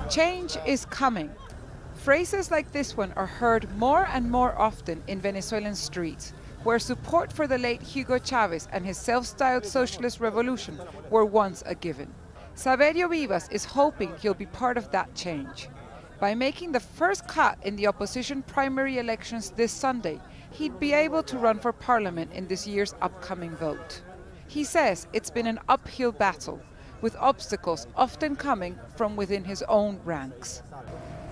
Change is coming. Phrases like this one are heard more and more often in Venezuelan streets, where support for the late Hugo Chavez and his self-styled socialist revolution were once a given. Saverio Vivas is hoping he'll be part of that change. By making the first cut in the opposition primary elections this Sunday, he'd be able to run for parliament in this year's upcoming vote. He says it's been an uphill battle, with obstacles often coming from within his own ranks.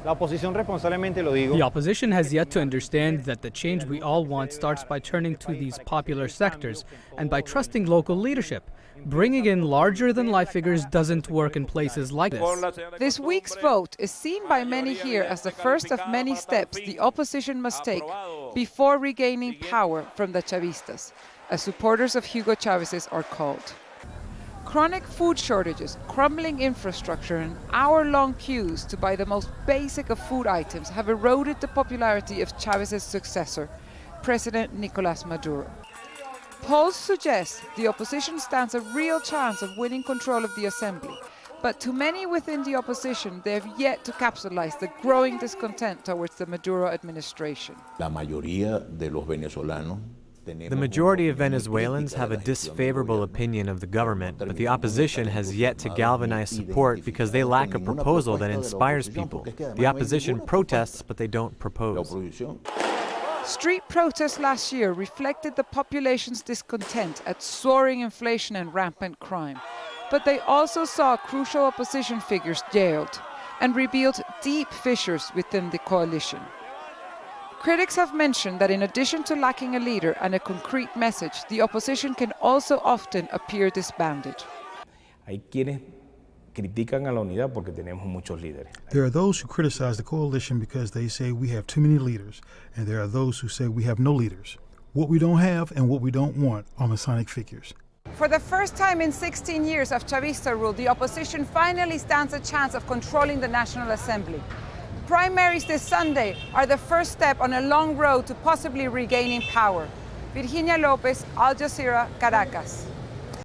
The opposition has yet to understand that the change we all want starts by turning to these popular sectors and by trusting local leadership. Bringing in larger-than-life figures doesn't work in places like this. This week's vote is seen by many here as the first of many steps the opposition must take before regaining power from the Chavistas, as supporters of Hugo Chavez's are called. Chronic food shortages, crumbling infrastructure, and hour-long queues to buy the most basic of food items have eroded the popularity of Chavez's successor, President Nicolás Maduro. Polls suggest the opposition stands a real chance of winning control of the assembly, but to many within the opposition, they have yet to capitalize the growing discontent towards the Maduro administration. The majority of Venezuelans have a disfavorable opinion of the government, but the opposition has yet to galvanize support because they lack a proposal that inspires people. The opposition protests, but they don't propose. Street protests last year reflected the population's discontent at soaring inflation and rampant crime. But they also saw crucial opposition figures jailed and revealed deep fissures within the coalition. Critics have mentioned that in addition to lacking a leader and a concrete message, the opposition can also often appear disbanded. There are those who criticize the coalition because they say we have too many leaders, and there are those who say we have no leaders. What we don't have and what we don't want are Masonic figures. For the first time in 16 years of Chavista rule, the opposition finally stands a chance of controlling the National Assembly. Primaries this Sunday are the first step on a long road to possibly regaining power. Virginia Lopez, Al Jazeera, Caracas.